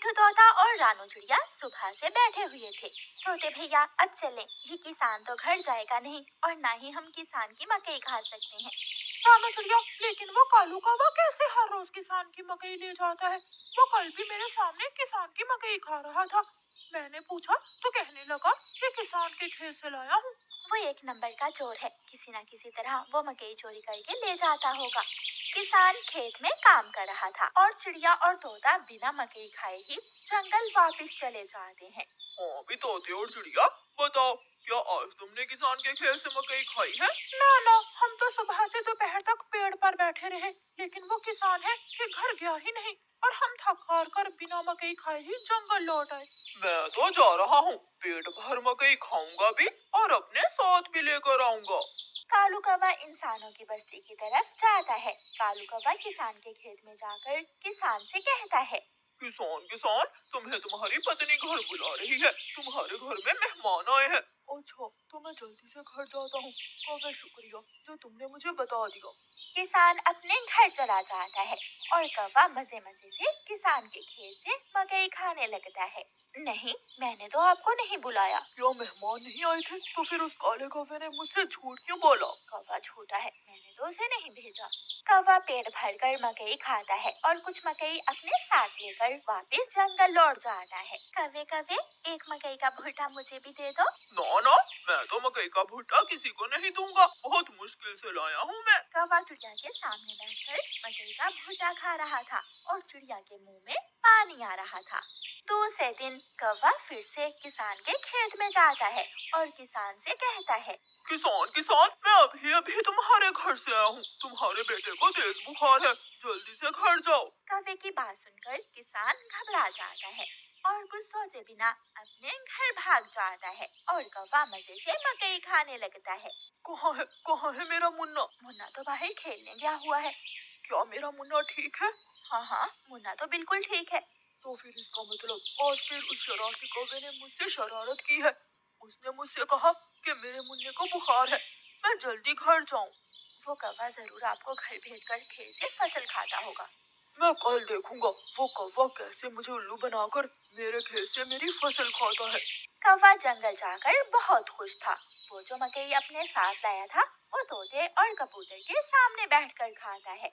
मिट्ठू तोता और रानू चिड़िया सुबह से बैठे हुए थे। तोते भैया अब चलें, ये किसान तो घर जाएगा नहीं और ना ही हम किसान की मकई खा सकते हैं। रानू चिड़िया, लेकिन वो कालू कौवा कैसे हर रोज किसान की मकई ले जाता है? वो कल भी मेरे सामने किसान की मकई खा रहा था। मैंने पूछा तो कहने लगा कि किसान के खेत से लाया हूँ। वो एक नंबर का चोर है, किसी न किसी तरह वो मकई चोरी करके ले जाता होगा। किसान खेत में काम कर रहा था और चिड़िया और तोता बिना मकई खाए ही जंगल वापस चले जाते हैं। हाँ भी तोते और चिड़िया, बताओ क्या आज तुमने किसान के खेत से मकई खाई है? ना, हम तो सुबह से दोपहर तक पेड़ पर बैठे रहे, लेकिन वो किसान है कि घर गया ही नहीं और हम थक हार कर बिना मकई खाए ही जंगल लौट आए। मैं तो जा रहा हूँ, पेट भर मकई खाऊंगा भी और अपने साथ भी लेकर आऊंगा। कालू कौवा इंसानों की बस्ती की तरफ जाता है। कालू कौवा किसान के खेत में जाकर किसान से कहता है, किसान किसान, तुम्हें तुम्हारी पत्नी घर बुला रही है, तुम्हारे घर में मेहमान आए हैं। अच्छा, तो मैं जल्दी से घर जाता हूँ। काफी शुक्रिया जो तुमने मुझे बता दिया। किसान अपने घर चला जाता है और कौवा मजे मजे से किसान के खेत से मकई खाने लगता है। नहीं, मैंने तो आपको नहीं बुलाया। क्या मेहमान नहीं आए थे? तो फिर उस काले कौवे ने मुझसे झूठ क्यों बोला? कौवा झूठा है, मैंने तो उसे नहीं भेजा। कौवा पेट भरकर मकई खाता है और कुछ मकई अपने साथ लेकर वापस जंगल लौट जाता है। कौवे कौवे, एक मकई का भुट्टा मुझे भी दे दो। ना, मैं तो मकई का भुट्टा किसी को नहीं दूंगा, बहुत मुश्किल से लाया हूँ मैं। कौवा चिड़िया के सामने बैठकर मकई का भुट्टा खा रहा था और चिड़िया के मुंह में पानी आ रहा था। दूसरे दिन कौवा फिर से किसान के खेत में जाता है और किसान से कहता है, किसान किसान, मैं अभी अभी तुम्हारे घर से आया हूँ, तुम्हारे बेटे को तेज बुखार है, जल्दी से घर जाओ। कौवे की बात सुनकर किसान घबरा जाता है और कुछ सोचे बिना अपने घर भाग जाता है और कौवा मजे से मकई खाने लगता है। कहाँ है मेरा मुन्ना? मुन्ना तो बाहर खेलने गया हुआ है। क्या मेरा मुन्ना ठीक है? हाँ, मुन्ना तो बिल्कुल ठीक है। तो फिर इसका मतलब आज फिर उस शरारती कौवे ने मुझसे शरारत की है। उसने मुझसे कहा कि मेरे मुन्ने को बुखार है, मैं जल्दी घर जाऊं। वो कौवा जरूर आपको घर भेजकर खेत से फसल खाता होगा। मैं कल देखूंगा वो कौवा कैसे मुझे उल्लू बनाकर मेरे खेत से मेरी फसल खाता है। कौवा जंगल जाकर बहुत खुश था। वो जो मकई अपने साथ लाया था वो तोते और कबूतर के सामने बैठकर खाता है।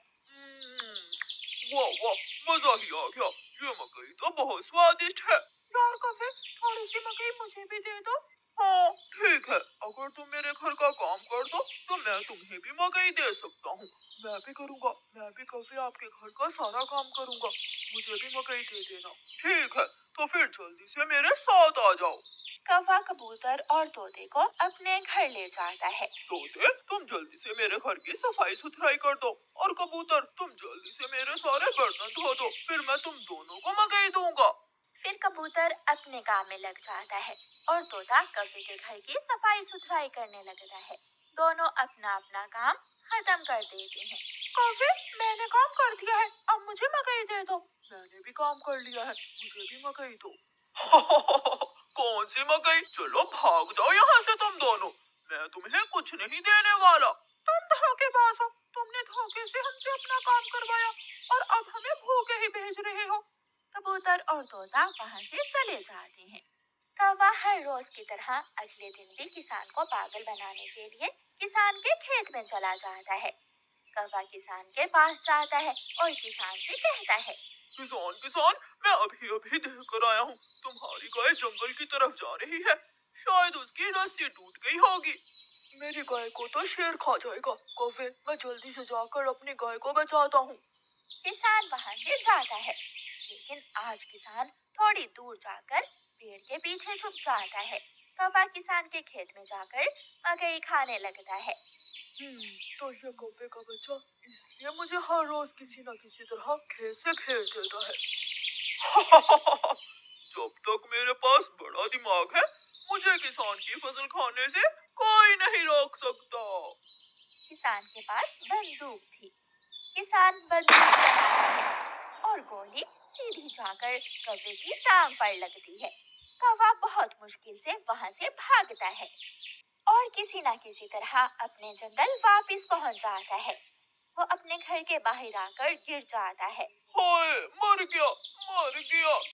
वाह वाह, मजा ही आ गया, ये मकई तो बहुत स्वादिष्ट है। यार कौवे, थोड़ी सी मकई मुझे भी दे दो। हाँ ठीक है, अगर तुम मेरे घर का काम कर दो तो मैं तुम्हें भी मकई दे सकता हूँ। मैं भी करूँगा, मैं भी कभी आपके घर का सारा काम करूँगा, मुझे भी मकई दे देना। ठीक है, तो फिर जल्दी से मेरे साथ आ जाओ। कौवा कबूतर और तोते को अपने घर ले जाता है। तोते, तुम जल्दी से मेरे घर की सफाई सुथराई कर दो और कबूतर तुम जल्दी से मेरे सारे बर्तन धो दो, फिर मैं तुम दोनों को मकई दूंगा। फिर कबूतर अपने काम में लग जाता है और तोता कौवे के घर की सफाई सुथराई करने लगता है। दोनों अपना अपना काम खत्म कर देते हैं। कौवे, मैंने काम कर दिया है, अब मुझे मकई दे दो। मैंने भी काम कर लिया है, मुझे भी मकई दो। कौन सी मकई? चलो भाग जाओ यहाँ से तुम दोनों, मैं तुम्हें कुछ नहीं देने वाला। तुम धोखेबाज हो, तुमने धोखे से हमसे अपना काम करवाया और अब हमें भूखे ही भेज रहे हो। कबूतर और तोता वहाँ से चले जाते हैं। कौवा हर रोज की तरह अगले दिन भी किसान को पागल बनाने के लिए किसान के खेत में चला जाता है। कौवा किसान के पास जाता है और किसान से कहता है, किसान किसान, मैं अभी अभी देख कर आया हूँ, तुम्हारी गाय जंगल की तरफ जा रही है, शायद उसकी रस्सी टूट गई होगी। मेरी गाय को तो शेर खा जाएगा। कौवे, मैं जल्दी से जाकर अपनी गाय को बचाता हूँ। किसान वहाँ से जाता है, लेकिन आज किसान थोड़ी दूर जाकर पेड़ के पीछे छुप जाता है। कौवा किसान के खेत में जाकर मकई खाने लगता है। तो ये कौवे का बच्चा इसलिए मुझे हर रोज किसी न किसी तरह खेत से खेल देता है। जब तक मेरे पास बड़ा दिमाग है, मुझे किसान की फसल खाने से कोई नहीं रोक सकता। किसान के पास बंदूक थी। किसान बंदूक चलाता है और गोली सीधी जाकर कौवे की टांग पर लगती है। कौवा बहुत मुश्किल से वहाँ से भागता है और किसी न किसी तरह अपने जंगल वापस पहुँच जाता है। वो अपने घर के बाहर आकर गिर जाता है। हाय, मर गया, मर गया।